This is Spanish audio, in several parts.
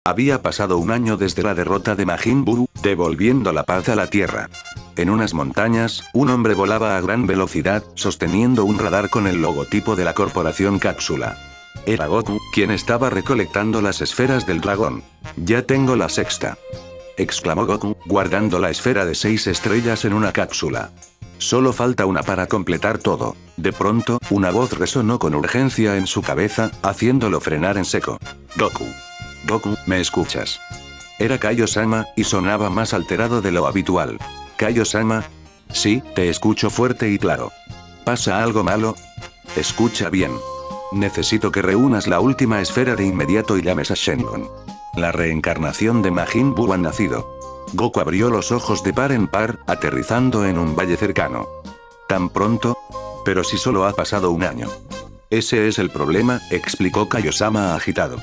Había pasado un año desde la derrota de Majin Buu, devolviendo la paz a la Tierra. En unas montañas, un hombre volaba a gran velocidad, sosteniendo un radar con el logotipo de la corporación Cápsula. Era Goku, quien estaba recolectando las esferas del dragón. «Ya tengo la sexta», exclamó Goku, guardando la esfera de 6 estrellas en una cápsula. «Solo falta una para completar todo». De pronto, una voz resonó con urgencia en su cabeza, haciéndolo frenar en seco. «Goku. Goku, ¿me escuchas?». Era Kaio-sama, y sonaba más alterado de lo habitual. «Kaio-sama». «Sí, te escucho fuerte y claro». «¿Pasa algo malo?». «Escucha bien. Necesito que reúnas la última esfera de inmediato y llames a Shenlong. La reencarnación de Majin Buu ha nacido». Goku abrió los ojos de par en par, aterrizando en un valle cercano. ¿Tan pronto? Pero si solo ha pasado un año. Ese es el problema, explicó Kaio-sama agitado.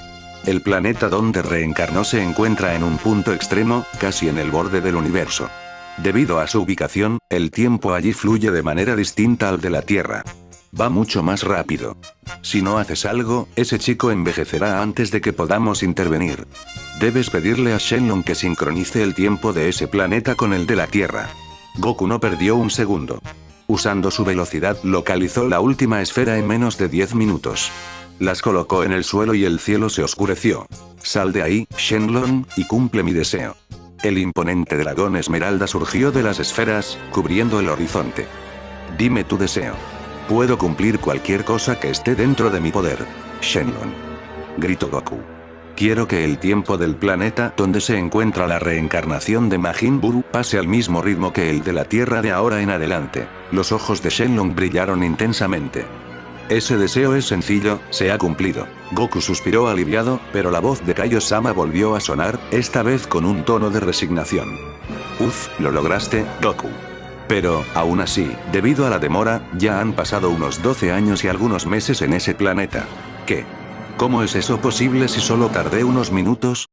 El planeta donde reencarnó se encuentra en un punto extremo, casi en el borde del universo. Debido a su ubicación, el tiempo allí fluye de manera distinta al de la Tierra. Va mucho más rápido. Si no haces algo, ese chico envejecerá antes de que podamos intervenir. Debes pedirle a Shenlong que sincronice el tiempo de ese planeta con el de la Tierra. Goku no perdió un segundo. Usando su velocidad, localizó la última esfera en menos de 10 minutos. Las colocó en el suelo y el cielo se oscureció. «Sal de ahí, Shenlong, y cumple mi deseo». El imponente dragón esmeralda surgió de las esferas, cubriendo el horizonte. «Dime tu deseo. Puedo cumplir cualquier cosa que esté dentro de mi poder, Shenlong», gritó Goku. «Quiero que el tiempo del planeta donde se encuentra la reencarnación de Majin Buu pase al mismo ritmo que el de la Tierra de ahora en adelante». Los ojos de Shenlong brillaron intensamente. «Ese deseo es sencillo, se ha cumplido». Goku suspiró aliviado, pero la voz de Kaio-sama volvió a sonar, esta vez con un tono de resignación. «Uf, lo lograste, Goku. Pero, aún así, debido a la demora, ya han pasado unos 12 años y algunos meses en ese planeta». «¿Qué? ¿Cómo es eso posible si solo tardé unos minutos?»,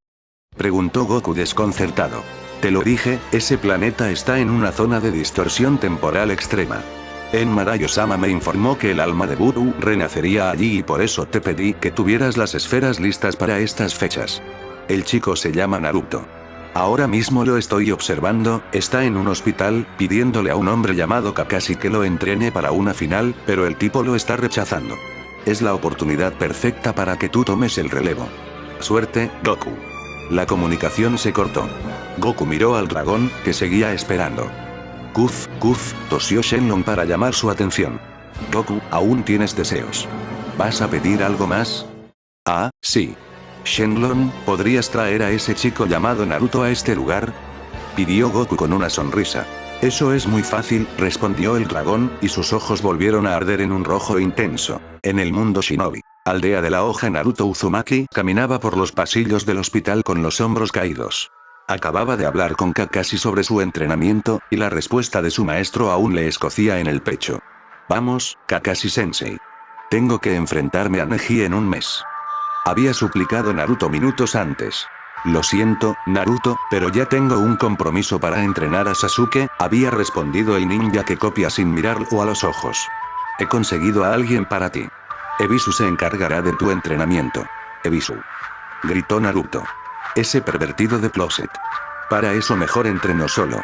preguntó Goku desconcertado. «Te lo dije, ese planeta está en una zona de distorsión temporal extrema. Kaio-sama me informó que el alma de Buu renacería allí y por eso te pedí que tuvieras las esferas listas para estas fechas. El chico se llama Naruto. Ahora mismo lo estoy observando, está en un hospital, pidiéndole a un hombre llamado Kakashi que lo entrene para una final, pero el tipo lo está rechazando. Es la oportunidad perfecta para que tú tomes el relevo. Suerte, Goku». La comunicación se cortó. Goku miró al dragón, que seguía esperando. «Kuf, kuf», tosió Shenlong para llamar su atención. «Goku, aún tienes deseos. ¿Vas a pedir algo más?». «Ah, sí. Shenlong, ¿podrías traer a ese chico llamado Naruto a este lugar?», pidió Goku con una sonrisa. «Eso es muy fácil», respondió el dragón, y sus ojos volvieron a arder en un rojo intenso. En el mundo shinobi, aldea de la hoja, Naruto Uzumaki caminaba por los pasillos del hospital con los hombros caídos. Acababa de hablar con Kakashi sobre su entrenamiento, y la respuesta de su maestro aún le escocía en el pecho. «Vamos, Kakashi-sensei. Tengo que enfrentarme a Neji en un mes», había suplicado Naruto minutos antes. «Lo siento, Naruto, pero ya tengo un compromiso para entrenar a Sasuke», había respondido el ninja que copia sin mirarlo a los ojos. «He conseguido a alguien para ti. Ebisu se encargará de tu entrenamiento». «Ebisu», gritó Naruto. «Ese pervertido de closet. Para eso mejor entreno solo.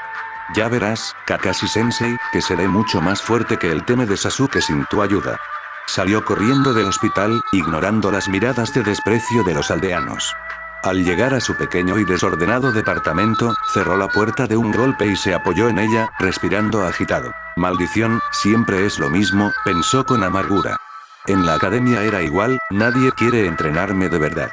Ya verás, Kakashi-sensei, que seré mucho más fuerte que el teme de Sasuke sin tu ayuda». Salió corriendo del hospital, ignorando las miradas de desprecio de los aldeanos. Al llegar a su pequeño y desordenado departamento, cerró la puerta de un golpe y se apoyó en ella, respirando agitado. «Maldición, siempre es lo mismo», pensó con amargura. «En la academia era igual, nadie quiere entrenarme de verdad.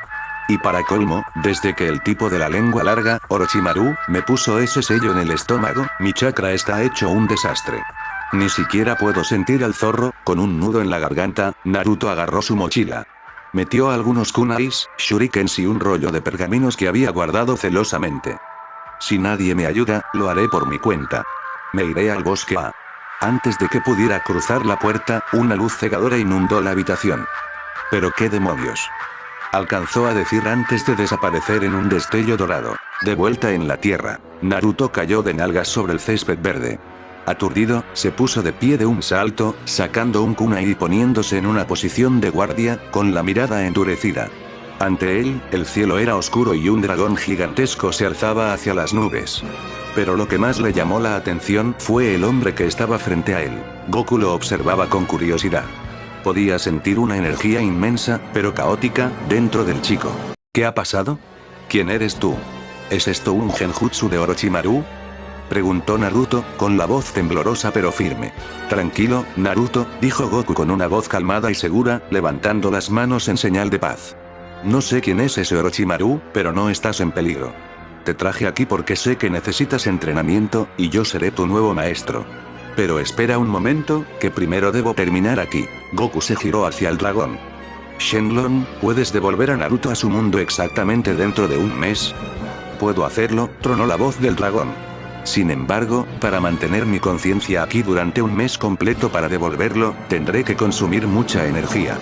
Y para colmo, desde que el tipo de la lengua larga, Orochimaru, me puso ese sello en el estómago, mi chakra está hecho un desastre. Ni siquiera puedo sentir al zorro». Con un nudo en la garganta, Naruto agarró su mochila. Metió algunos kunais, shurikens y un rollo de pergaminos que había guardado celosamente. «Si nadie me ayuda, lo haré por mi cuenta. Me iré al bosque a...». Antes de que pudiera cruzar la puerta, una luz cegadora inundó la habitación. «¿Pero qué demonios?», alcanzó a decir antes de desaparecer en un destello dorado. De vuelta en la tierra, Naruto cayó de nalgas sobre el césped verde. Aturdido, se puso de pie de un salto, sacando un kunai y poniéndose en una posición de guardia, con la mirada endurecida. Ante él, el cielo era oscuro y un dragón gigantesco se alzaba hacia las nubes. Pero lo que más le llamó la atención fue el hombre que estaba frente a él. Goku lo observaba con curiosidad. Podía sentir una energía inmensa, pero caótica, dentro del chico. ¿Qué ha pasado? ¿Quién eres tú? ¿Es esto un genjutsu de Orochimaru? Preguntó Naruto, con la voz temblorosa pero firme. Tranquilo, Naruto, dijo Goku con una voz calmada y segura, levantando las manos en señal de paz. No sé quién es ese Orochimaru, pero no estás en peligro. Te traje aquí porque sé que necesitas entrenamiento, y yo seré tu nuevo maestro. Pero espera un momento, que primero debo terminar aquí. Goku se giró hacia el dragón. Shenlong, ¿puedes devolver a Naruto a su mundo exactamente dentro de un mes? Puedo hacerlo, tronó la voz del dragón. Sin embargo, para mantener mi conciencia aquí durante un mes completo para devolverlo, tendré que consumir mucha energía.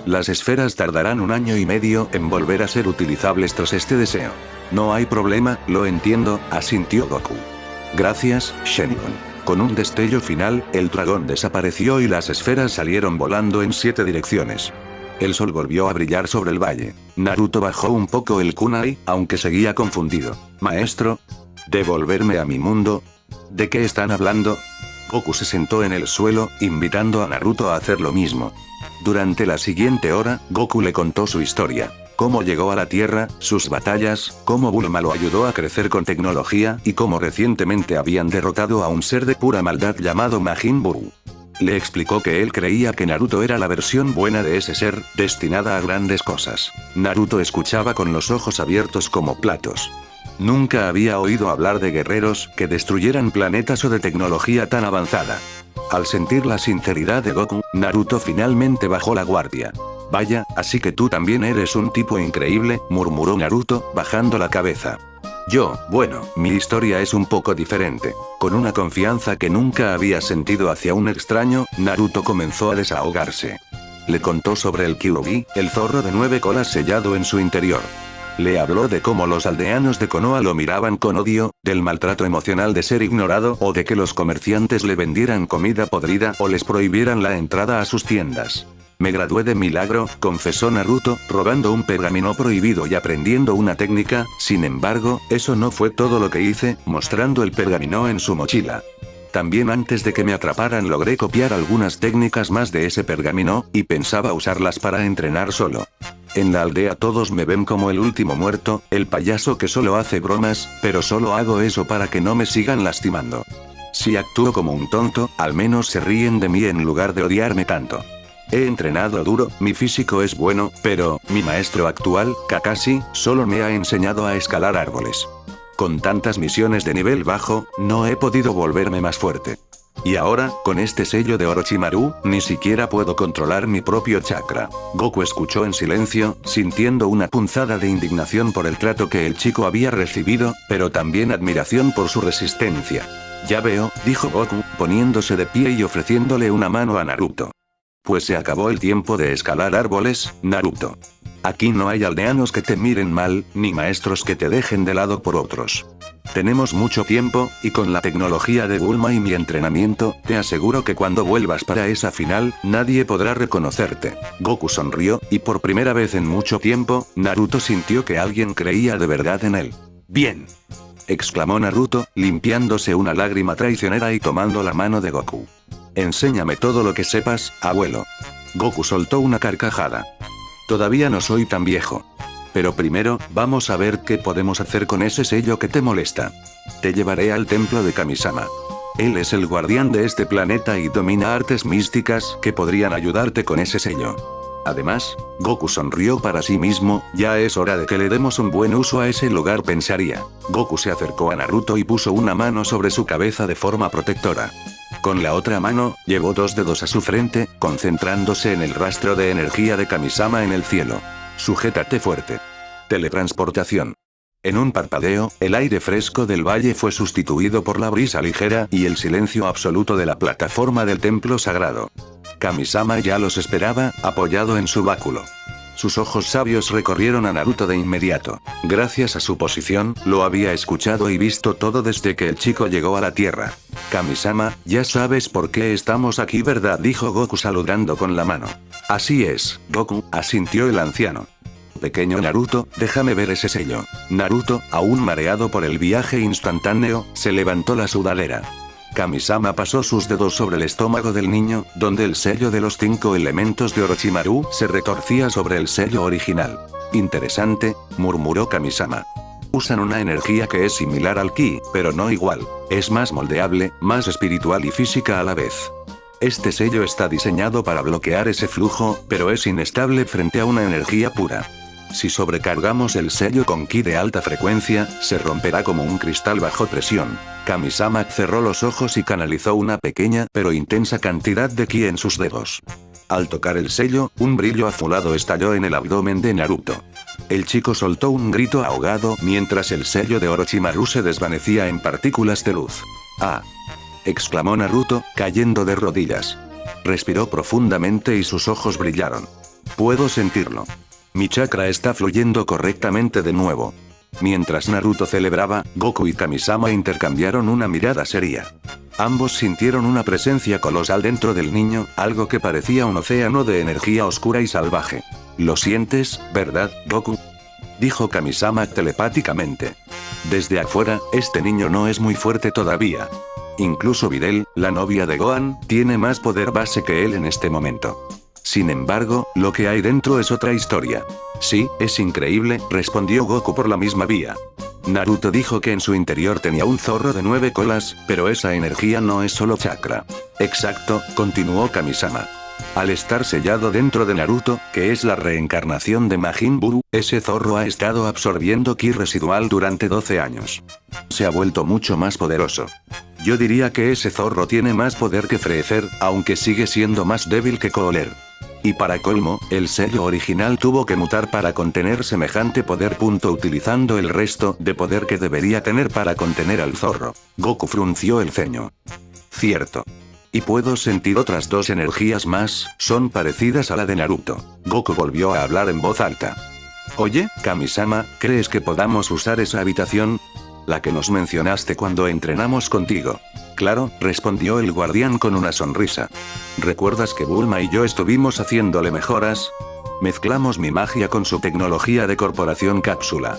Las esferas tardarán 1 año y medio en volver a ser utilizables tras este deseo. No hay problema, lo entiendo, asintió Goku. Gracias, Shenlong. Con un destello final, el dragón desapareció y las esferas salieron volando en 7 direcciones. El sol volvió a brillar sobre el valle. Naruto bajó un poco el kunai, aunque seguía confundido. Maestro, ¿devolverme a mi mundo? ¿De qué están hablando? Goku se sentó en el suelo, invitando a Naruto a hacer lo mismo. Durante la siguiente hora, Goku le contó su historia. Cómo llegó a la Tierra, sus batallas, cómo Bulma lo ayudó a crecer con tecnología y cómo recientemente habían derrotado a un ser de pura maldad llamado Majin Buu. Le explicó que él creía que Naruto era la versión buena de ese ser, destinada a grandes cosas. Naruto escuchaba con los ojos abiertos como platos. Nunca había oído hablar de guerreros que destruyeran planetas o de tecnología tan avanzada. Al sentir la sinceridad de Goku, Naruto finalmente bajó la guardia. Vaya, así que tú también eres un tipo increíble, murmuró Naruto, bajando la cabeza. Bueno, mi historia es un poco diferente. Con una confianza que nunca había sentido hacia un extraño, Naruto comenzó a desahogarse. Le contó sobre el Kyuubi, el zorro de 9 colas sellado en su interior. Le habló de cómo los aldeanos de Konoha lo miraban con odio, del maltrato emocional de ser ignorado o de que los comerciantes le vendieran comida podrida o les prohibieran la entrada a sus tiendas. Me gradué de milagro, confesó Naruto, robando un pergamino prohibido y aprendiendo una técnica, sin embargo, eso no fue todo lo que hice, mostrando el pergamino en su mochila. También antes de que me atraparan logré copiar algunas técnicas más de ese pergamino, y pensaba usarlas para entrenar solo. En la aldea todos me ven como el último muerto, el payaso que solo hace bromas, pero solo hago eso para que no me sigan lastimando. Si actúo como un tonto, al menos se ríen de mí en lugar de odiarme tanto. He entrenado duro, mi físico es bueno, pero, mi maestro actual, Kakashi, solo me ha enseñado a escalar árboles. Con tantas misiones de nivel bajo, no he podido volverme más fuerte. Y ahora, con este sello de Orochimaru, ni siquiera puedo controlar mi propio chakra. Goku escuchó en silencio, sintiendo una punzada de indignación por el trato que el chico había recibido, pero también admiración por su resistencia. Ya veo, dijo Goku, poniéndose de pie y ofreciéndole una mano a Naruto. Pues se acabó el tiempo de escalar árboles, Naruto. Aquí no hay aldeanos que te miren mal, ni maestros que te dejen de lado por otros. Tenemos mucho tiempo, y con la tecnología de Bulma y mi entrenamiento, te aseguro que cuando vuelvas para esa final, nadie podrá reconocerte. Goku sonrió, y por primera vez en mucho tiempo, Naruto sintió que alguien creía de verdad en él. ¡Bien!, exclamó Naruto, limpiándose una lágrima traicionera y tomando la mano de Goku. Enséñame todo lo que sepas, abuelo. Goku soltó una carcajada. Todavía no soy tan viejo. Pero primero, vamos a ver qué podemos hacer con ese sello que te molesta. Te llevaré al templo de Kamisama. Él es el guardián de este planeta y domina artes místicas que podrían ayudarte con ese sello. Además, Goku sonrió para sí mismo, ya es hora de que le demos un buen uso a ese lugar, pensaría. Goku se acercó a Naruto y puso una mano sobre su cabeza de forma protectora. Con la otra mano, llevó 2 dedos a su frente, concentrándose en el rastro de energía de Kamisama en el cielo. Sujétate fuerte. Teletransportación. En un parpadeo, el aire fresco del valle fue sustituido por la brisa ligera y el silencio absoluto de la plataforma del templo sagrado. Kamisama ya los esperaba, apoyado en su báculo. Sus ojos sabios recorrieron a Naruto de inmediato. Gracias a su posición, lo había escuchado y visto todo desde que el chico llegó a la Tierra. Kamisama, ya sabes por qué estamos aquí, ¿verdad?, dijo Goku saludando con la mano. Así es, Goku, asintió el anciano. Pequeño Naruto, déjame ver ese sello. Naruto, aún mareado por el viaje instantáneo, se levantó la sudadera. Kamisama pasó sus dedos sobre el estómago del niño, donde el sello de los 5 elementos de Orochimaru se retorcía sobre el sello original. Interesante, murmuró Kamisama. Usan una energía que es similar al ki, pero no igual. Es más moldeable, más espiritual y física a la vez. Este sello está diseñado para bloquear ese flujo, pero es inestable frente a una energía pura. Si sobrecargamos el sello con ki de alta frecuencia, se romperá como un cristal bajo presión. Kamisama cerró los ojos y canalizó una pequeña pero intensa cantidad de ki en sus dedos. Al tocar el sello, un brillo azulado estalló en el abdomen de Naruto. El chico soltó un grito ahogado mientras el sello de Orochimaru se desvanecía en partículas de luz. ¡Ah! Exclamó Naruto, cayendo de rodillas. Respiró profundamente y sus ojos brillaron. Puedo sentirlo. Mi chakra está fluyendo correctamente de nuevo. Mientras Naruto celebraba, Goku y Kamisama intercambiaron una mirada seria. Ambos sintieron una presencia colosal dentro del niño, algo que parecía un océano de energía oscura y salvaje. ¿Lo sientes, verdad, Goku?, dijo Kamisama telepáticamente. Desde afuera, este niño no es muy fuerte todavía. Incluso Videl, la novia de Gohan, tiene más poder base que él en este momento. Sin embargo, lo que hay dentro es otra historia. Sí, es increíble, respondió Goku por la misma vía. Naruto dijo que en su interior tenía un zorro de 9 colas, pero esa energía no es solo chakra. Exacto, continuó Kamisama. Al estar sellado dentro de Naruto, que es la reencarnación de Majin Buu, ese zorro ha estado absorbiendo ki residual durante 12 años. Se ha vuelto mucho más poderoso. Yo diría que ese zorro tiene más poder que Freezer, aunque sigue siendo más débil que Cooler. Y para colmo, el sello original tuvo que mutar para contener semejante poder. Utilizando el resto de poder que debería tener para contener al zorro. Goku frunció el ceño. Cierto. Y puedo sentir otras 2 energías más, son parecidas a la de Naruto. Goku volvió a hablar en voz alta. Oye, Kamisama, ¿crees que podamos usar esa habitación? La que nos mencionaste cuando entrenamos contigo. Claro, respondió el guardián con una sonrisa. ¿Recuerdas que Bulma y yo estuvimos haciéndole mejoras? Mezclamos mi magia con su tecnología de corporación cápsula.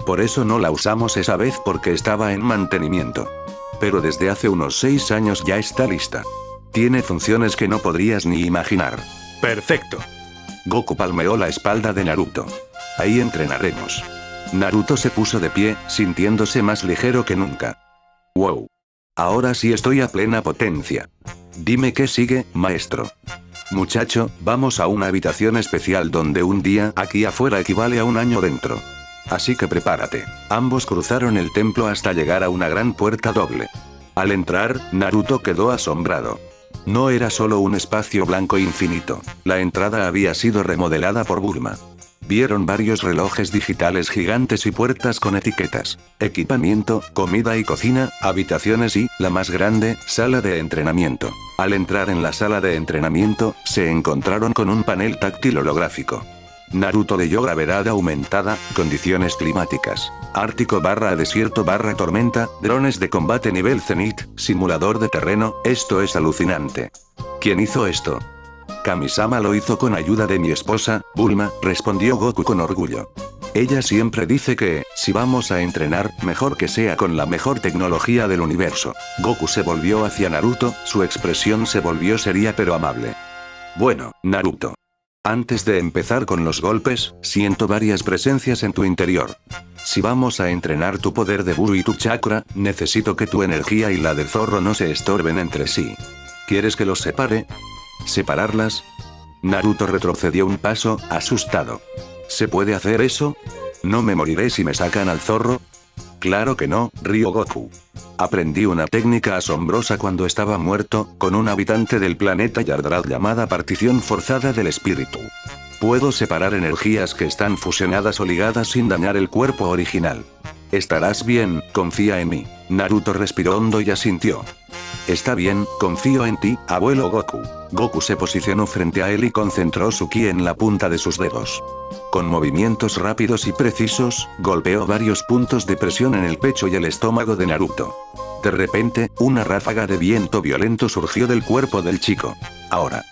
Por eso no la usamos esa vez porque estaba en mantenimiento. Pero desde hace unos 6 años ya está lista. Tiene funciones que no podrías ni imaginar. ¡Perfecto! Goku palmeó la espalda de Naruto. Ahí entrenaremos. Naruto se puso de pie, sintiéndose más ligero que nunca. ¡Wow! Ahora sí estoy a plena potencia. Dime qué sigue, maestro. Muchacho, vamos a una habitación especial donde un día aquí afuera equivale a un año dentro. Así que prepárate. Ambos cruzaron el templo hasta llegar a una gran puerta doble. Al entrar, Naruto quedó asombrado. No era solo un espacio blanco infinito. La entrada había sido remodelada por Bulma. Vieron varios relojes digitales gigantes y puertas con etiquetas, equipamiento, comida y cocina, habitaciones y, la más grande, sala de entrenamiento. Al entrar en la sala de entrenamiento, se encontraron con un panel táctil holográfico. Naruto leyó gravedad aumentada, condiciones climáticas, ártico / desierto / tormenta, drones de combate nivel cenit, simulador de terreno. Esto es alucinante. ¿Quién hizo esto? Kamisama lo hizo con ayuda de mi esposa, Bulma, respondió Goku con orgullo. Ella siempre dice que, si vamos a entrenar, mejor que sea con la mejor tecnología del universo. Goku se volvió hacia Naruto, su expresión se volvió seria pero amable. Bueno, Naruto. Antes de empezar con los golpes, siento varias presencias en tu interior. Si vamos a entrenar tu poder de Buu y tu chakra, necesito que tu energía y la del zorro no se estorben entre sí. ¿Quieres que los separe? ¿Separarlas? Naruto retrocedió un paso, asustado. ¿Se puede hacer eso? ¿No me moriré si me sacan al zorro? Claro que no, rió Goku. Aprendí una técnica asombrosa cuando estaba muerto, con un habitante del planeta Yardrath llamada partición forzada del espíritu. Puedo separar energías que están fusionadas o ligadas sin dañar el cuerpo original. Estarás bien, confía en mí. Naruto respiró hondo y asintió. Está bien, confío en ti, abuelo Goku. Goku se posicionó frente a él y concentró su ki en la punta de sus dedos. Con movimientos rápidos y precisos, golpeó varios puntos de presión en el pecho y el estómago de Naruto. De repente, una ráfaga de viento violento surgió del cuerpo del chico. Ahora.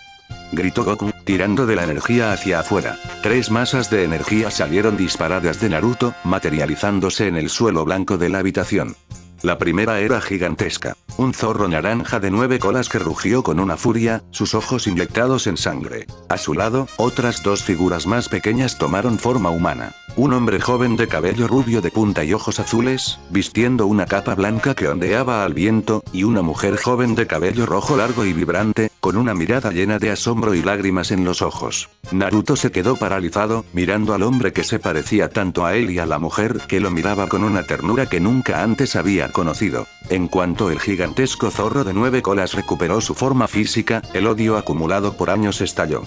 gritó Goku, tirando de la energía hacia afuera. 3 masas de energía salieron disparadas de Naruto, materializándose en el suelo blanco de la habitación. La primera era gigantesca. Un zorro naranja de 9 colas que rugió con una furia, sus ojos inyectados en sangre. A su lado, otras 2 figuras más pequeñas tomaron forma humana. Un hombre joven de cabello rubio de punta y ojos azules, vistiendo una capa blanca que ondeaba al viento, y una mujer joven de cabello rojo largo y vibrante, con una mirada llena de asombro y lágrimas en los ojos. Naruto se quedó paralizado, mirando al hombre que se parecía tanto a él y a la mujer que lo miraba con una ternura que nunca antes había conocido. En cuanto el gigantesco zorro de 9 colas recuperó su forma física, el odio acumulado por años estalló.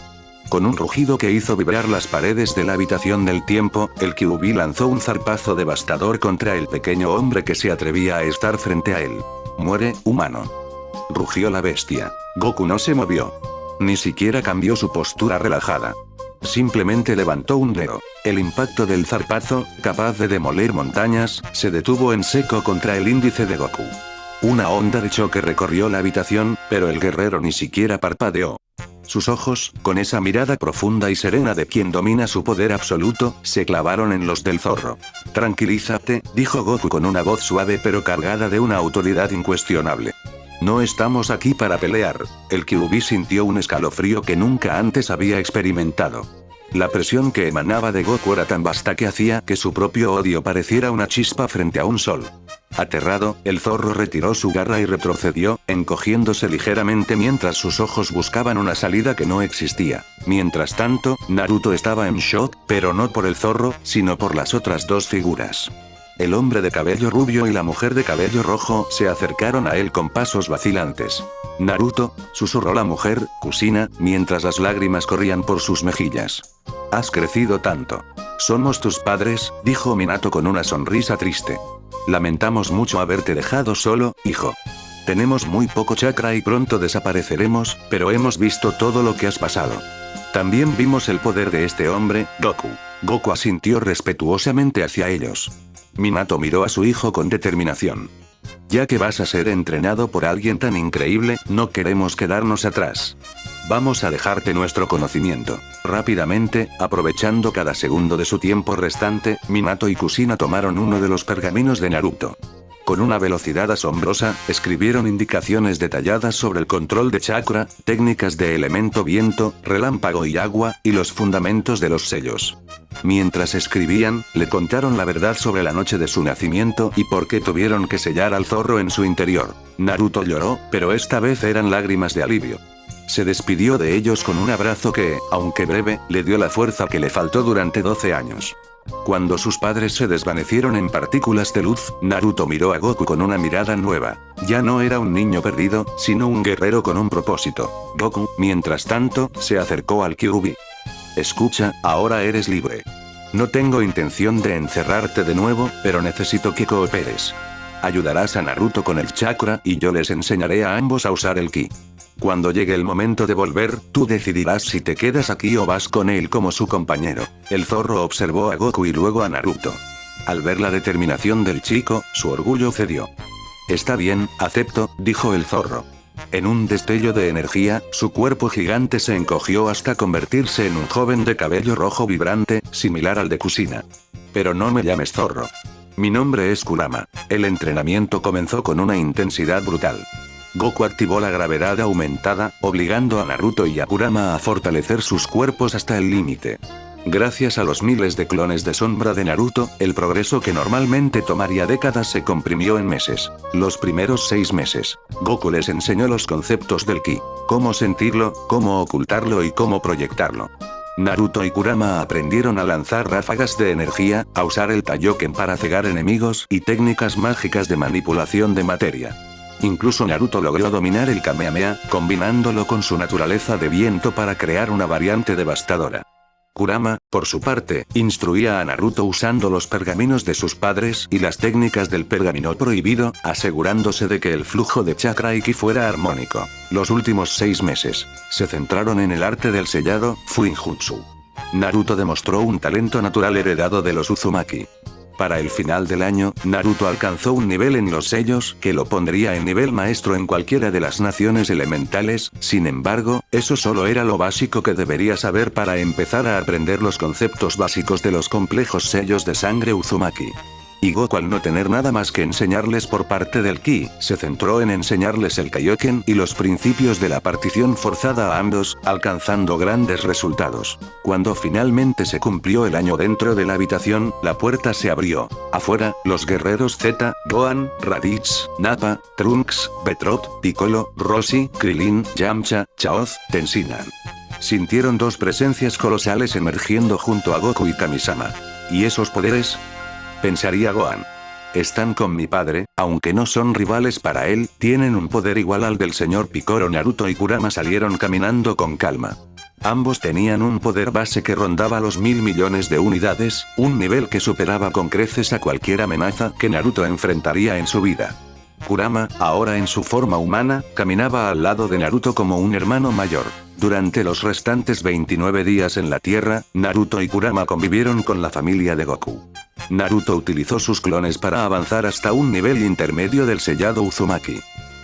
Con un rugido que hizo vibrar las paredes de la habitación del tiempo, el Kyuubi lanzó un zarpazo devastador contra el pequeño hombre que se atrevía a estar frente a él. «Muere, humano», rugió la bestia. Goku no se movió. Ni siquiera cambió su postura relajada. Simplemente levantó un dedo. El impacto del zarpazo, capaz de demoler montañas, se detuvo en seco contra el índice de Goku. Una onda de choque recorrió la habitación, pero el guerrero ni siquiera parpadeó. Sus ojos, con esa mirada profunda y serena de quien domina su poder absoluto, se clavaron en los del zorro. «Tranquilízate», dijo Goku con una voz suave pero cargada de una autoridad incuestionable. «No estamos aquí para pelear». El Kyuubi sintió un escalofrío que nunca antes había experimentado. La presión que emanaba de Goku era tan vasta que hacía que su propio odio pareciera una chispa frente a un sol. Aterrado, el zorro retiró su garra y retrocedió, encogiéndose ligeramente mientras sus ojos buscaban una salida que no existía. Mientras tanto, Naruto estaba en shock, pero no por el zorro, sino por las otras 2 figuras. El hombre de cabello rubio y la mujer de cabello rojo se acercaron a él con pasos vacilantes. «Naruto», susurró la mujer, Kushina, mientras las lágrimas corrían por sus mejillas. «Has crecido tanto». «Somos tus padres», dijo Minato con una sonrisa triste. «Lamentamos mucho haberte dejado solo, hijo. Tenemos muy poco chakra y pronto desapareceremos, pero hemos visto todo lo que has pasado. También vimos el poder de este hombre, Goku». Goku asintió respetuosamente hacia ellos. Minato miró a su hijo con determinación. «Ya que vas a ser entrenado por alguien tan increíble, no queremos quedarnos atrás. Vamos a dejarte nuestro conocimiento». Rápidamente, aprovechando cada segundo de su tiempo restante, Minato y Kushina tomaron uno de los pergaminos de Naruto. Con una velocidad asombrosa, escribieron indicaciones detalladas sobre el control de chakra, técnicas de elemento viento, relámpago y agua, y los fundamentos de los sellos. Mientras escribían, le contaron la verdad sobre la noche de su nacimiento y por qué tuvieron que sellar al zorro en su interior. Naruto lloró, pero esta vez eran lágrimas de alivio. Se despidió de ellos con un abrazo que, aunque breve, le dio la fuerza que le faltó durante 12 años. Cuando sus padres se desvanecieron en partículas de luz, Naruto miró a Goku con una mirada nueva. Ya no era un niño perdido, sino un guerrero con un propósito. Goku, mientras tanto, se acercó al Kyuubi. «Escucha, ahora eres libre. No tengo intención de encerrarte de nuevo, pero necesito que cooperes. Ayudarás a Naruto con el chakra y yo les enseñaré a ambos a usar el ki. Cuando llegue el momento de volver, tú decidirás si te quedas aquí o vas con él como su compañero». El zorro observó a Goku y luego a Naruto. Al ver la determinación del chico, su orgullo cedió. «Está bien, acepto», dijo el zorro. En un destello de energía, su cuerpo gigante se encogió hasta convertirse en un joven de cabello rojo vibrante, similar al de Kushina. «Pero no me llames zorro. Mi nombre es Kurama». El entrenamiento comenzó con una intensidad brutal. Goku activó la gravedad aumentada, obligando a Naruto y a Kurama a fortalecer sus cuerpos hasta el límite. Gracias a los miles de clones de sombra de Naruto, el progreso que normalmente tomaría décadas se comprimió en meses. Los primeros 6 meses, Goku les enseñó los conceptos del ki, cómo sentirlo, cómo ocultarlo y cómo proyectarlo. Naruto y Kurama aprendieron a lanzar ráfagas de energía, a usar el Taioken para cegar enemigos y técnicas mágicas de manipulación de materia. Incluso Naruto logró dominar el Kamehameha, combinándolo con su naturaleza de viento para crear una variante devastadora. Kurama, por su parte, instruía a Naruto usando los pergaminos de sus padres y las técnicas del pergamino prohibido, asegurándose de que el flujo de chakra y ki fuera armónico. Los últimos 6 meses se centraron en el arte del sellado, Fuinjutsu. Naruto demostró un talento natural heredado de los Uzumaki. Para el final del año, Naruto alcanzó un nivel en los sellos que lo pondría en nivel maestro en cualquiera de las naciones elementales. Sin embargo, eso solo era lo básico que debería saber para empezar a aprender los conceptos básicos de los complejos sellos de sangre Uzumaki. Y Goku, al no tener nada más que enseñarles por parte del Ki, se centró en enseñarles el Kaioken y los principios de la partición forzada a ambos, alcanzando grandes resultados. Cuando finalmente se cumplió el año dentro de la habitación, la puerta se abrió. Afuera, los guerreros Z, Gohan, Raditz, Nappa, Trunks, Betrot, Piccolo, Rossi, Krillin, Yamcha, Chaoz, Tenshinhan. Sintieron dos presencias colosales emergiendo junto a Goku y Kamisama. ¿Y esos poderes?, pensaría Gohan. Están con mi padre, aunque no son rivales para él, tienen un poder igual al del señor Piccolo. Naruto y Kurama salieron caminando con calma. Ambos tenían un poder base que rondaba los 1000 millones de unidades, un nivel que superaba con creces a cualquier amenaza que Naruto enfrentaría en su vida. Kurama, ahora en su forma humana, caminaba al lado de Naruto como un hermano mayor. Durante los restantes 29 días en la Tierra, Naruto y Kurama convivieron con la familia de Goku. Naruto utilizó sus clones para avanzar hasta un nivel intermedio del sellado Uzumaki.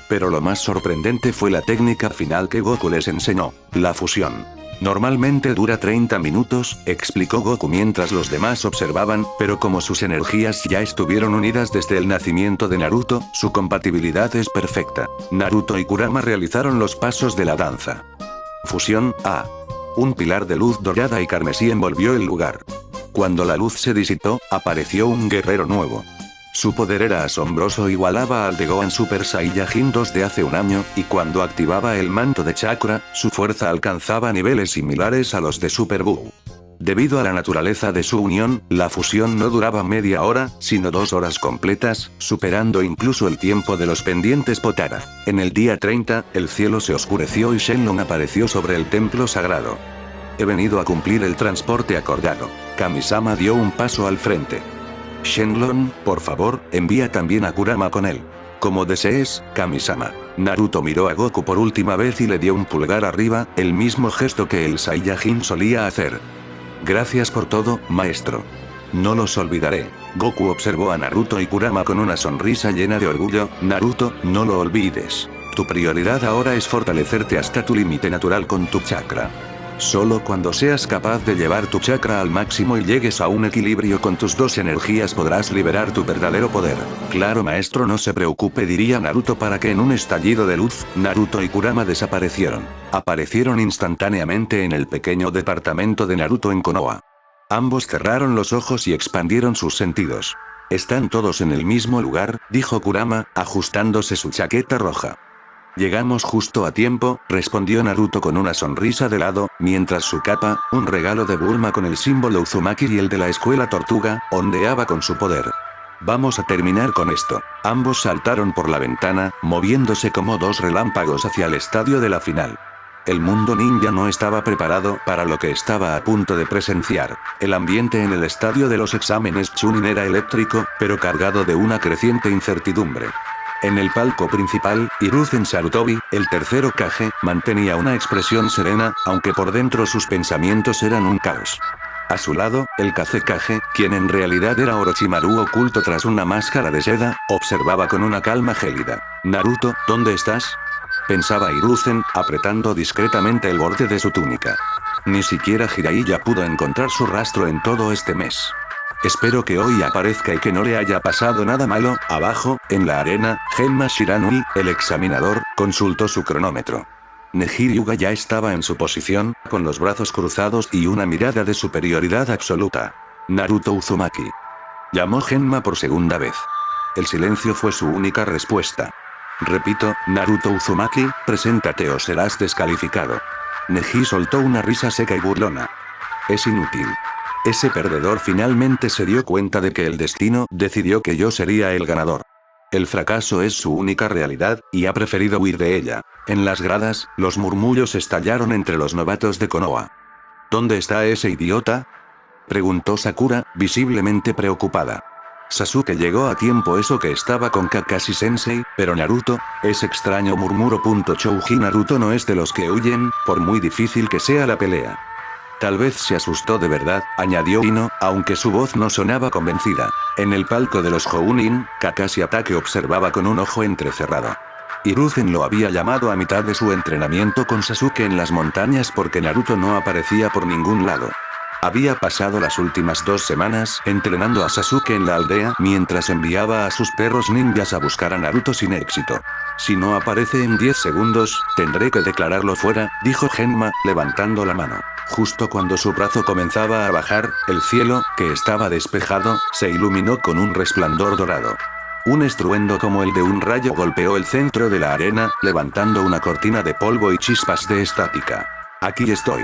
Pero lo más sorprendente fue la técnica final que Goku les enseñó, la fusión. Normalmente dura 30 minutos, explicó Goku mientras los demás observaban, pero como sus energías ya estuvieron unidas desde el nacimiento de Naruto, su compatibilidad es perfecta. Naruto y Kurama realizaron los pasos de la danza. Fusión A. Un pilar de luz dorada y carmesí envolvió el lugar. Cuando la luz se disipó, apareció un guerrero nuevo. Su poder era asombroso, igualaba al de Gohan Super Saiyajin 2 de hace un año, y cuando activaba el manto de chakra, su fuerza alcanzaba niveles similares a los de Super Buu. Debido a la naturaleza de su unión, la fusión no duraba media hora, sino 2 horas completas, superando incluso el tiempo de los pendientes Potara. En el día 30, el cielo se oscureció y Shenlong apareció sobre el templo sagrado. He venido a cumplir el transporte acordado. Kamisama dio un paso al frente. Shenlong, por favor, envía también a Kurama con él. Como desees, Kamisama. Naruto miró a Goku por última vez y le dio un pulgar arriba, el mismo gesto que el Saiyajin solía hacer. Gracias por todo, maestro. No los olvidaré. Goku observó a Naruto y Kurama con una sonrisa llena de orgullo. Naruto, no lo olvides. Tu prioridad ahora es fortalecerte hasta tu límite natural con tu chakra. Solo cuando seas capaz de llevar tu chakra al máximo y llegues a un equilibrio con tus dos energías podrás liberar tu verdadero poder. Claro, maestro, no se preocupe, diría Naruto para que en un estallido de luz, Naruto y Kurama desaparecieron. Aparecieron instantáneamente en el pequeño departamento de Naruto en Konoha. Ambos cerraron los ojos y expandieron sus sentidos. Están todos en el mismo lugar, dijo Kurama, ajustándose su chaqueta roja. Llegamos justo a tiempo, respondió Naruto con una sonrisa de lado, mientras su capa, un regalo de Bulma con el símbolo Uzumaki y el de la escuela Tortuga, ondeaba con su poder. Vamos a terminar con esto. Ambos saltaron por la ventana, moviéndose como dos relámpagos hacia el estadio de la final. El mundo ninja no estaba preparado para lo que estaba a punto de presenciar. El ambiente en el estadio de los exámenes Chunin era eléctrico, pero cargado de una creciente incertidumbre. En el palco principal, Hiruzen Sarutobi, el tercer Hokage, mantenía una expresión serena, aunque por dentro sus pensamientos eran un caos. A su lado, el Kazekage, quien en realidad era Orochimaru oculto tras una máscara de seda, observaba con una calma gélida. Naruto, ¿dónde estás?, pensaba Hiruzen, apretando discretamente el borde de su túnica. Ni siquiera Jiraiya pudo encontrar su rastro en todo este mes. Espero que hoy aparezca y que no le haya pasado nada malo. Abajo, en la arena, Genma Shiranui, el examinador, consultó su cronómetro. Neji Hyuga ya estaba en su posición, con los brazos cruzados y una mirada de superioridad absoluta. Naruto Uzumaki. Llamó Genma por segunda vez. El silencio fue su única respuesta. Repito, Naruto Uzumaki, preséntate o serás descalificado. Neji soltó una risa seca y burlona. Es inútil. Ese perdedor finalmente se dio cuenta de que el destino decidió que yo sería el ganador. El fracaso es su única realidad, y ha preferido huir de ella. En las gradas, los murmullos estallaron entre los novatos de Konoha. ¿Dónde está ese idiota?, preguntó Sakura, visiblemente preocupada. Sasuke llegó a tiempo, eso que estaba con Kakashi Sensei, pero Naruto, es extraño, murmuró. Chouji Naruto no es de los que huyen, por muy difícil que sea la pelea. Tal vez se asustó de verdad, añadió Ino, aunque su voz no sonaba convencida. En el palco de los Jounin, Kakashi Hatake observaba con un ojo entrecerrado. Hiruzen lo había llamado a mitad de su entrenamiento con Sasuke en las montañas porque Naruto no aparecía por ningún lado. Había pasado las últimas 2 semanas entrenando a Sasuke en la aldea mientras enviaba a sus perros ninjas a buscar a Naruto sin éxito. Si no aparece en 10 segundos, tendré que declararlo fuera, dijo Genma, levantando la mano. Justo cuando su brazo comenzaba a bajar, el cielo, que estaba despejado, se iluminó con un resplandor dorado. Un estruendo como el de un rayo golpeó el centro de la arena, levantando una cortina de polvo y chispas de estática. Aquí estoy.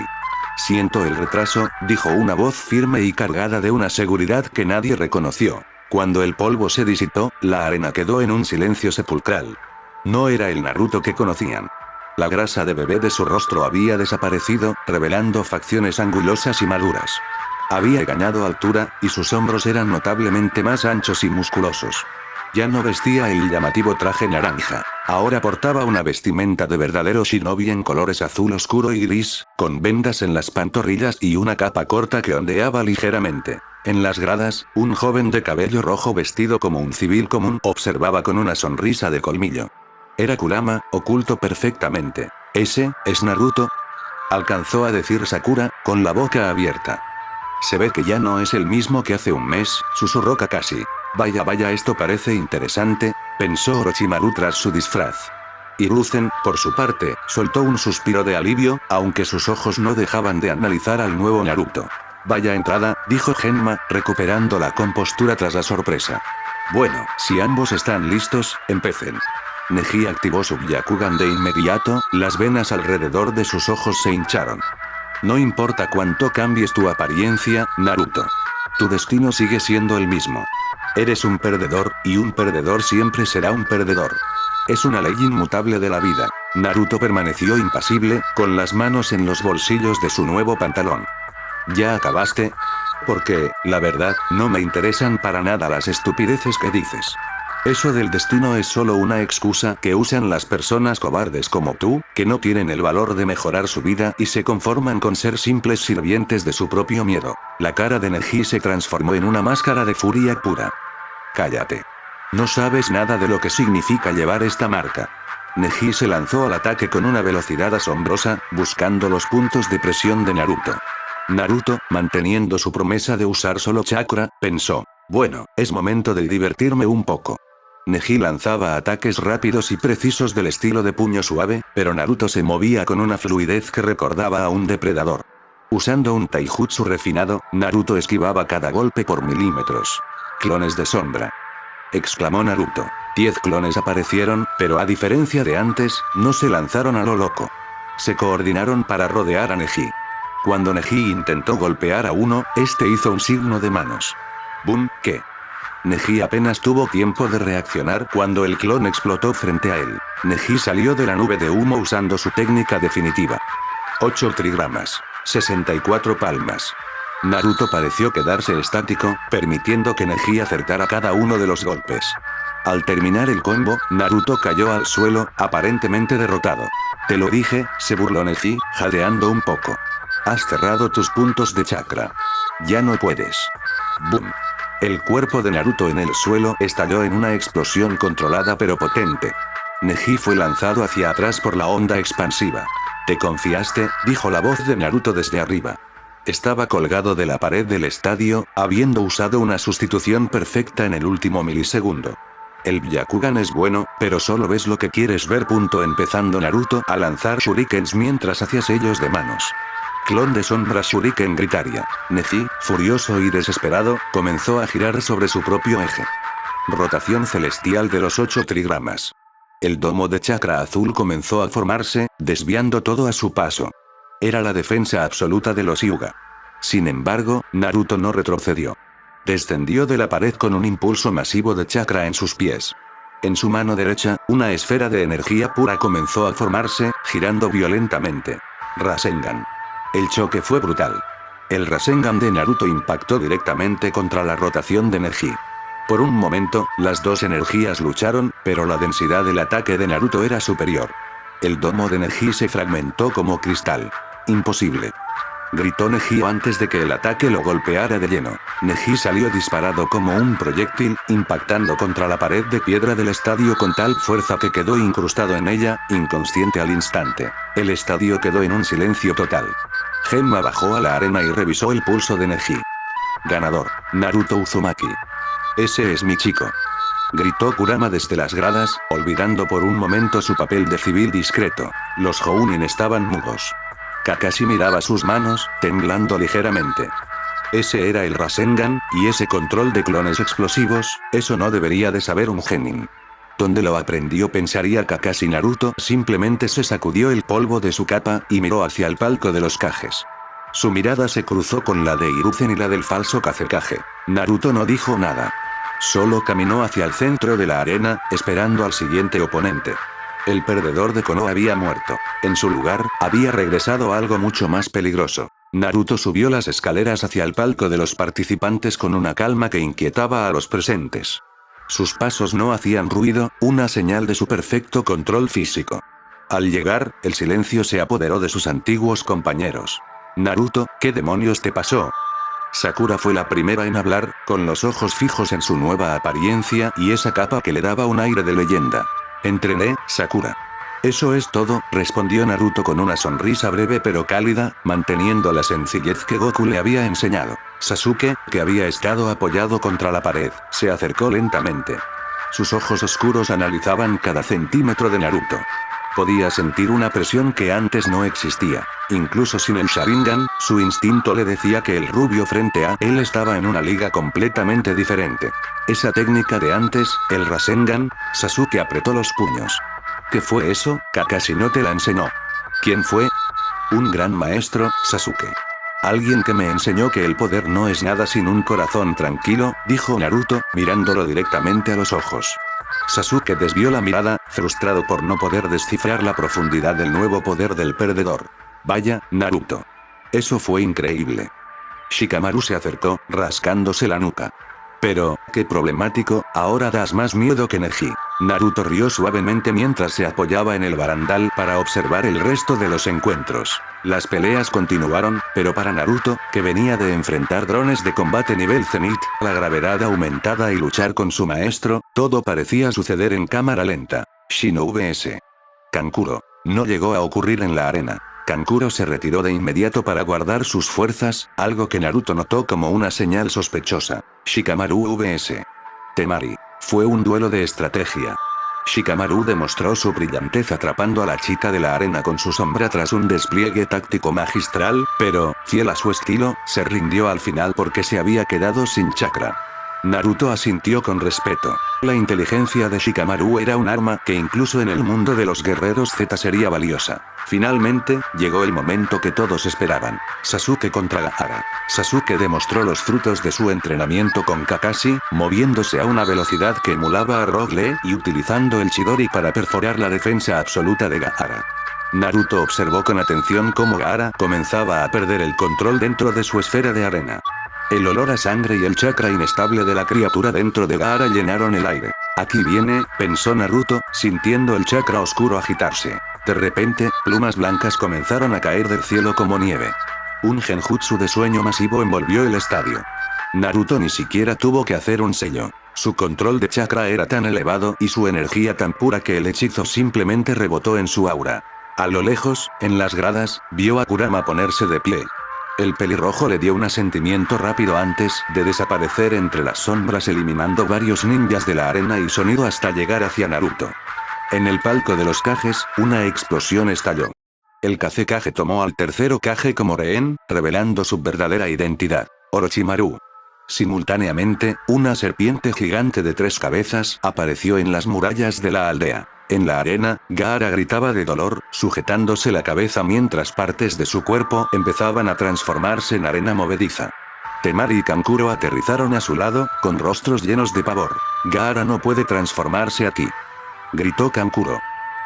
Siento el retraso, dijo una voz firme y cargada de una seguridad que nadie reconoció. Cuando el polvo se disipó, la arena quedó en un silencio sepulcral. No era el Naruto que conocían. La grasa de bebé de su rostro había desaparecido, revelando facciones angulosas y maduras. Había ganado altura, y sus hombros eran notablemente más anchos y musculosos. Ya no vestía el llamativo traje naranja. Ahora portaba una vestimenta de verdadero shinobi en colores azul oscuro y gris, con vendas en las pantorrillas y una capa corta que ondeaba ligeramente. En las gradas, un joven de cabello rojo vestido como un civil común observaba con una sonrisa de colmillo. Era Kurama, oculto perfectamente. ¿Ese es Naruto?, alcanzó a decir Sakura, con la boca abierta. Se ve que ya no es el mismo que hace un mes, susurró Kakashi. Vaya, esto parece interesante, pensó Orochimaru tras su disfraz. Hiruzen, por su parte, soltó un suspiro de alivio, aunque sus ojos no dejaban de analizar al nuevo Naruto. Vaya entrada, dijo Genma, recuperando la compostura tras la sorpresa. Bueno, si ambos están listos, empecen. Neji activó su Byakugan de inmediato, las venas alrededor de sus ojos se hincharon. No importa cuánto cambies tu apariencia, Naruto. Tu destino sigue siendo el mismo. Eres un perdedor, y un perdedor siempre será un perdedor. Es una ley inmutable de la vida. Naruto permaneció impasible, con las manos en los bolsillos de su nuevo pantalón. ¿Ya acabaste? Porque, la verdad, no me interesan para nada las estupideces que dices. Eso del destino es solo una excusa que usan las personas cobardes como tú, que no tienen el valor de mejorar su vida y se conforman con ser simples sirvientes de su propio miedo. La cara de Neji se transformó en una máscara de furia pura. Cállate. No sabes nada de lo que significa llevar esta marca. Neji se lanzó al ataque con una velocidad asombrosa, buscando los puntos de presión de Naruto. Naruto, manteniendo su promesa de usar solo chakra, pensó. Bueno, es momento de divertirme un poco. Neji lanzaba ataques rápidos y precisos del estilo de puño suave, pero Naruto se movía con una fluidez que recordaba a un depredador. Usando un taijutsu refinado, Naruto esquivaba cada golpe por milímetros. Clones de sombra. Exclamó Naruto. 10 clones aparecieron, pero a diferencia de antes, no se lanzaron a lo loco. Se coordinaron para rodear a Neji. Cuando Neji intentó golpear a uno, este hizo un signo de manos. ¡Bum! ¿Qué? Neji apenas tuvo tiempo de reaccionar cuando el clon explotó frente a él. Neji salió de la nube de humo usando su técnica definitiva. 8 trigramas. 64 palmas. Naruto pareció quedarse estático, permitiendo que Neji acertara cada uno de los golpes. Al terminar el combo, Naruto cayó al suelo, aparentemente derrotado. Te lo dije, se burló Neji, jadeando un poco. Has cerrado tus puntos de chakra. Ya no puedes. ¡Bum! El cuerpo de Naruto en el suelo estalló en una explosión controlada pero potente. Neji fue lanzado hacia atrás por la onda expansiva. ¿Te confiaste?, dijo la voz de Naruto desde arriba. Estaba colgado de la pared del estadio, habiendo usado una sustitución perfecta en el último milisegundo. El Byakugan es bueno, pero solo ves lo que quieres ver. Empezando Naruto a lanzar shurikens mientras hacía sellos de manos. Clon de sombra shuriken gritaria. Neji, furioso y desesperado, comenzó a girar sobre su propio eje. Rotación celestial de los 8 trigramas. El domo de chakra azul comenzó a formarse, desviando todo a su paso. Era la defensa absoluta de los Hyuga. Sin embargo, Naruto no retrocedió. Descendió de la pared con un impulso masivo de chakra en sus pies. En su mano derecha, una esfera de energía pura comenzó a formarse, girando violentamente. Rasengan. El choque fue brutal. El Rasengan de Naruto impactó directamente contra la rotación de Neji. Por un momento, las dos energías lucharon, pero la densidad del ataque de Naruto era superior. El domo de Neji se fragmentó como cristal. Imposible. Gritó Neji antes de que el ataque lo golpeara de lleno. Neji salió disparado como un proyectil, impactando contra la pared de piedra del estadio con tal fuerza que quedó incrustado en ella, inconsciente al instante. El estadio quedó en un silencio total. Genma bajó a la arena y revisó el pulso de Neji. Ganador, Naruto Uzumaki. Ese es mi chico. Gritó Kurama desde las gradas, olvidando por un momento su papel de civil discreto. Los Jounin estaban mudos. Kakashi miraba sus manos, temblando ligeramente. Ese era el Rasengan, y ese control de clones explosivos, eso no debería de saber un genin. ¿Dónde lo aprendió? Pensaría Kakashi. Naruto simplemente se sacudió el polvo de su capa y miró hacia el palco de los Kages. Su mirada se cruzó con la de Hiruzen y la del falso Kazekage. Naruto no dijo nada. Solo caminó hacia el centro de la arena, esperando al siguiente oponente. El perdedor de Konoha había muerto. En su lugar, había regresado algo mucho más peligroso. Naruto subió las escaleras hacia el palco de los participantes con una calma que inquietaba a los presentes. Sus pasos no hacían ruido, una señal de su perfecto control físico. Al llegar, el silencio se apoderó de sus antiguos compañeros. Naruto, ¿qué demonios te pasó? Sakura fue la primera en hablar, con los ojos fijos en su nueva apariencia y esa capa que le daba un aire de leyenda. Entrené, Sakura. Eso es todo, respondió Naruto con una sonrisa breve pero cálida, manteniendo la sencillez que Goku le había enseñado. Sasuke, que había estado apoyado contra la pared, se acercó lentamente. Sus ojos oscuros analizaban cada centímetro de Naruto. Podía sentir una presión que antes no existía. Incluso sin el Sharingan, su instinto le decía que el rubio frente a él estaba en una liga completamente diferente. Esa técnica de antes, el Rasengan, Sasuke apretó los puños. ¿Qué fue eso? Kakashi no te la enseñó. ¿Quién fue? Un gran maestro, Sasuke. Alguien que me enseñó que el poder no es nada sin un corazón tranquilo, dijo Naruto, mirándolo directamente a los ojos. Sasuke desvió la mirada, frustrado por no poder descifrar la profundidad del nuevo poder del perdedor. Vaya, Naruto. Eso fue increíble. Shikamaru se acercó, rascándose la nuca. Pero, qué problemático, ahora das más miedo que Neji. Naruto rió suavemente mientras se apoyaba en el barandal para observar el resto de los encuentros. Las peleas continuaron, pero para Naruto, que venía de enfrentar drones de combate nivel Zenith, la gravedad aumentada y luchar con su maestro, todo parecía suceder en cámara lenta. Shino vs. Kankuro. No llegó a ocurrir en la arena. Kankuro se retiró de inmediato para guardar sus fuerzas, algo que Naruto notó como una señal sospechosa. Shikamaru vs. Temari. Fue un duelo de estrategia. Shikamaru demostró su brillantez atrapando a la chica de la arena con su sombra tras un despliegue táctico magistral, pero, fiel a su estilo, se rindió al final porque se había quedado sin chakra. Naruto asintió con respeto. La inteligencia de Shikamaru era un arma que incluso en el mundo de los guerreros Z sería valiosa. Finalmente, llegó el momento que todos esperaban. Sasuke contra Gaara. Sasuke demostró los frutos de su entrenamiento con Kakashi, moviéndose a una velocidad que emulaba a Rock Lee y utilizando el Chidori para perforar la defensa absoluta de Gaara. Naruto observó con atención cómo Gaara comenzaba a perder el control dentro de su esfera de arena. El olor a sangre y el chakra inestable de la criatura dentro de Gaara llenaron el aire. Aquí viene, pensó Naruto, sintiendo el chakra oscuro agitarse. De repente, plumas blancas comenzaron a caer del cielo como nieve. Un genjutsu de sueño masivo envolvió el estadio. Naruto ni siquiera tuvo que hacer un sello. Su control de chakra era tan elevado y su energía tan pura que el hechizo simplemente rebotó en su aura. A lo lejos, en las gradas, vio a Kurama ponerse de pie. El pelirrojo le dio un asentimiento rápido antes de desaparecer entre las sombras eliminando varios ninjas de la arena y sonido hasta llegar hacia Naruto. En el palco de los Kages, una explosión estalló. El Kazekage tomó al tercero Kage como rehén, revelando su verdadera identidad, Orochimaru. Simultáneamente, una serpiente gigante de 3 cabezas apareció en las murallas de la aldea. En la arena, Gaara gritaba de dolor, sujetándose la cabeza mientras partes de su cuerpo empezaban a transformarse en arena movediza. Temari y Kankuro aterrizaron a su lado, con rostros llenos de pavor. Gaara no puede transformarse aquí. Gritó Kankuro.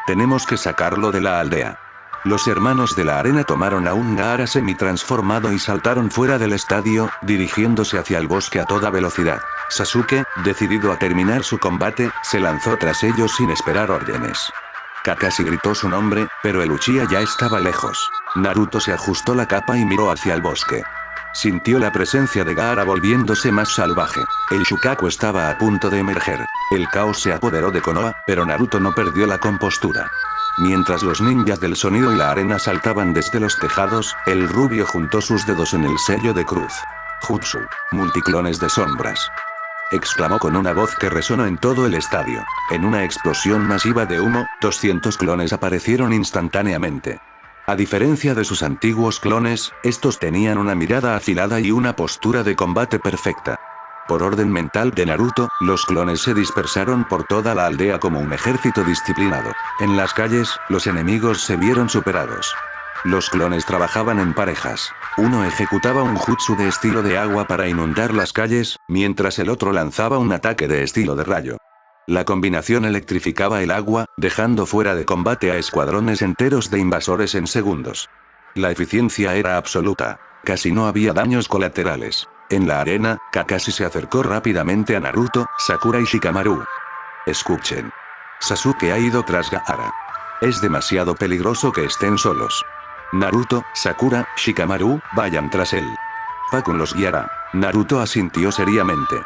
Tenemos que sacarlo de la aldea. Los hermanos de la arena tomaron a un Gaara semi-transformado y saltaron fuera del estadio, dirigiéndose hacia el bosque a toda velocidad. Sasuke, decidido a terminar su combate, se lanzó tras ellos sin esperar órdenes. Kakashi gritó su nombre, pero el Uchiha ya estaba lejos. Naruto se ajustó la capa y miró hacia el bosque. Sintió la presencia de Gaara volviéndose más salvaje. El Shukaku estaba a punto de emerger. El caos se apoderó de Konoha, pero Naruto no perdió la compostura. Mientras los ninjas del sonido y la arena saltaban desde los tejados, el rubio juntó sus dedos en el sello de cruz. Jutsu. Multiclones de sombras. Exclamó con una voz que resonó en todo el estadio. En una explosión masiva de humo, 200 clones aparecieron instantáneamente. A diferencia de sus antiguos clones, estos tenían una mirada afilada y una postura de combate perfecta. Por orden mental de Naruto, los clones se dispersaron por toda la aldea como un ejército disciplinado. En las calles, los enemigos se vieron superados. Los clones trabajaban en parejas. Uno ejecutaba un jutsu de estilo de agua para inundar las calles, mientras el otro lanzaba un ataque de estilo de rayo. La combinación electrificaba el agua, dejando fuera de combate a escuadrones enteros de invasores en segundos. La eficiencia era absoluta. Casi no había daños colaterales. En la arena, Kakashi se acercó rápidamente a Naruto, Sakura y Shikamaru. Escuchen. Sasuke ha ido tras Gaara. Es demasiado peligroso que estén solos. Naruto, Sakura, Shikamaru, vayan tras él. Paku los guiará. Naruto asintió seriamente.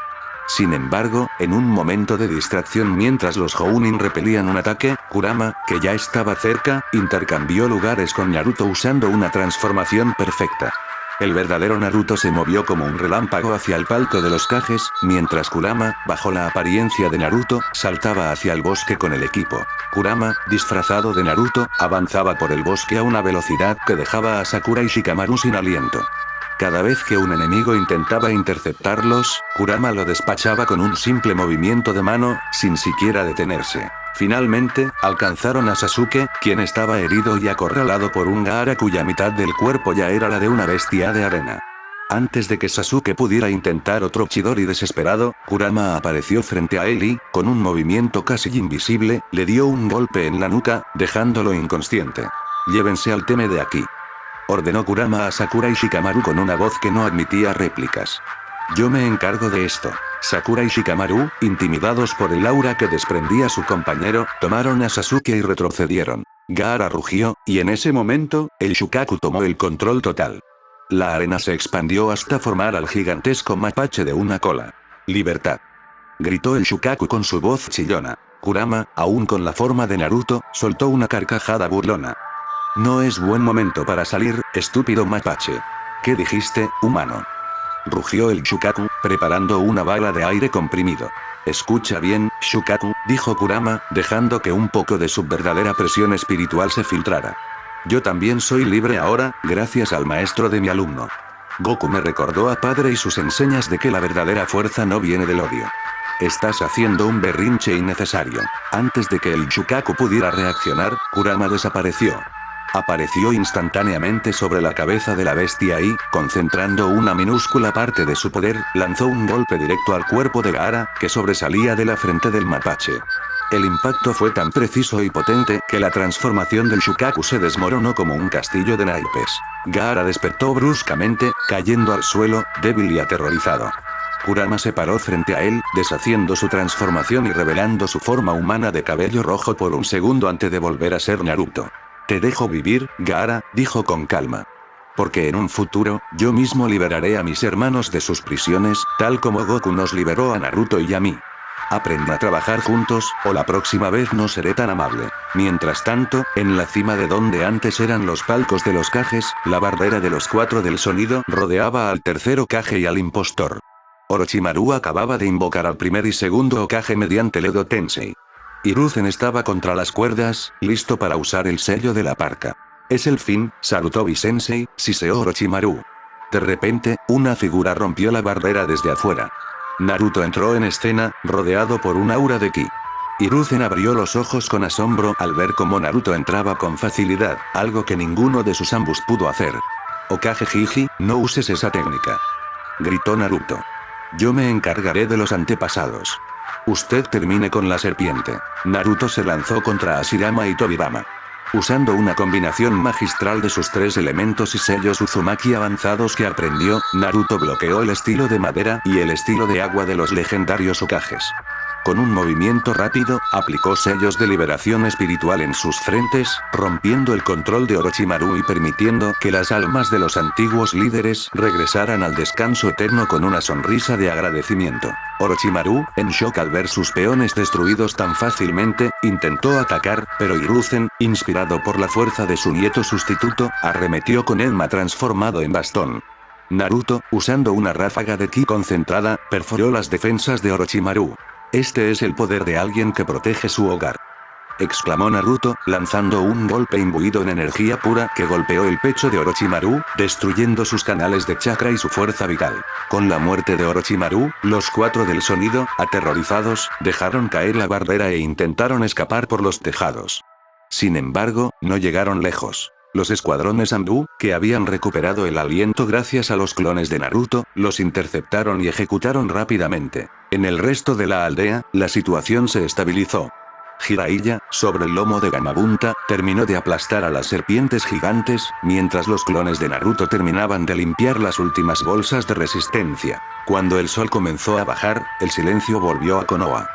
Sin embargo, en un momento de distracción mientras los Jounin repelían un ataque, Kurama, que ya estaba cerca, intercambió lugares con Naruto usando una transformación perfecta. El verdadero Naruto se movió como un relámpago hacia el palco de los Kages, mientras Kurama, bajo la apariencia de Naruto, saltaba hacia el bosque con el equipo. Kurama, disfrazado de Naruto, avanzaba por el bosque a una velocidad que dejaba a Sakura y Shikamaru sin aliento. Cada vez que un enemigo intentaba interceptarlos, Kurama lo despachaba con un simple movimiento de mano, sin siquiera detenerse. Finalmente, alcanzaron a Sasuke, quien estaba herido y acorralado por un Gaara cuya mitad del cuerpo ya era la de una bestia de arena. Antes de que Sasuke pudiera intentar otro Chidori desesperado, Kurama apareció frente a él y, con un movimiento casi invisible, le dio un golpe en la nuca, dejándolo inconsciente. «Llévense al Teme de aquí», ordenó Kurama a Sakura y Shikamaru con una voz que no admitía réplicas. «Yo me encargo de esto». Sakura y Shikamaru, intimidados por el aura que desprendía su compañero, tomaron a Sasuke y retrocedieron. Gaara rugió, y en ese momento, el Shukaku tomó el control total. La arena se expandió hasta formar al gigantesco mapache de una cola. «¡Libertad!», gritó el Shukaku con su voz chillona. Kurama, aún con la forma de Naruto, soltó una carcajada burlona. «No es buen momento para salir, estúpido mapache». «¿Qué dijiste, humano?», rugió el Shukaku, preparando una bala de aire comprimido. «Escucha bien, Shukaku», dijo Kurama, dejando que un poco de su verdadera presión espiritual se filtrara. «Yo también soy libre ahora, gracias al maestro de mi alumno. Goku me recordó a padre y sus enseñas de que la verdadera fuerza no viene del odio. Estás haciendo un berrinche innecesario». Antes de que el Shukaku pudiera reaccionar, Kurama desapareció. Apareció instantáneamente sobre la cabeza de la bestia y, concentrando una minúscula parte de su poder, lanzó un golpe directo al cuerpo de Gaara, que sobresalía de la frente del mapache. El impacto fue tan preciso y potente que la transformación del Shukaku se desmoronó como un castillo de naipes. Gaara despertó bruscamente, cayendo al suelo, débil y aterrorizado. Kurama se paró frente a él, deshaciendo su transformación y revelando su forma humana de cabello rojo por un segundo antes de volver a ser Naruto. «Te dejo vivir, Gaara», dijo con calma. «Porque en un futuro, yo mismo liberaré a mis hermanos de sus prisiones, tal como Goku nos liberó a Naruto y a mí. Aprenda a trabajar juntos, o la próxima vez no seré tan amable». Mientras tanto, en la cima de donde antes eran los palcos de los Kages, la barrera de los cuatro del sonido rodeaba al tercer Hokage y al impostor. Orochimaru acababa de invocar al primer y segundo Hokage mediante el Edo Tensei. Hiruzen estaba contra las cuerdas, listo para usar el sello de la parca. «Es el fin, Sarutobi-sensei», siseó Orochimaru. De repente, una figura rompió la barrera desde afuera. Naruto entró en escena, rodeado por un aura de ki. Hiruzen abrió los ojos con asombro al ver cómo Naruto entraba con facilidad, algo que ninguno de sus ambos pudo hacer. «Hokage Jiji, no uses esa técnica», gritó Naruto. «Yo me encargaré de los antepasados. Usted termine con la serpiente». Naruto se lanzó contra Hashirama y Tobirama. Usando una combinación magistral de sus tres elementos y sellos Uzumaki avanzados que aprendió, Naruto bloqueó el estilo de madera y el estilo de agua de los legendarios Hokages. Con un movimiento rápido, aplicó sellos de liberación espiritual en sus frentes, rompiendo el control de Orochimaru y permitiendo que las almas de los antiguos líderes regresaran al descanso eterno con una sonrisa de agradecimiento. Orochimaru, en shock al ver sus peones destruidos tan fácilmente, intentó atacar, pero Hiruzen, inspirado por la fuerza de su nieto sustituto, arremetió con Enma transformado en bastón. Naruto, usando una ráfaga de ki concentrada, perforó las defensas de Orochimaru. Este es el poder de alguien que protege su hogar, exclamó Naruto, lanzando un golpe imbuido en energía pura que golpeó el pecho de Orochimaru, destruyendo sus canales de chakra y su fuerza vital. Con la muerte de Orochimaru, los 4 del sonido, aterrorizados, dejaron caer la barrera e intentaron escapar por los tejados. Sin embargo, no llegaron lejos. Los escuadrones Anbu, que habían recuperado el aliento gracias a los clones de Naruto, los interceptaron y ejecutaron rápidamente. En el resto de la aldea, la situación se estabilizó. Jiraiya, sobre el lomo de Gamabunta, terminó de aplastar a las serpientes gigantes, mientras los clones de Naruto terminaban de limpiar las últimas bolsas de resistencia. Cuando el sol comenzó a bajar, el silencio volvió a Konoha.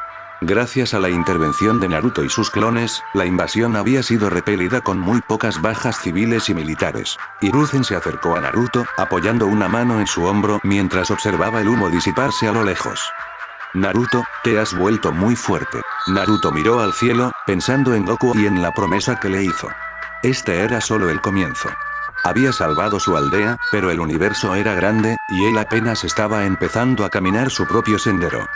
Gracias a la intervención de Naruto y sus clones, la invasión había sido repelida con muy pocas bajas civiles y militares. Hiruzen se acercó a Naruto, apoyando una mano en su hombro mientras observaba el humo disiparse a lo lejos. Naruto, te has vuelto muy fuerte. Naruto miró al cielo, pensando en Goku y en la promesa que le hizo. Este era solo el comienzo. Había salvado su aldea, pero el universo era grande, y él apenas estaba empezando a caminar su propio sendero.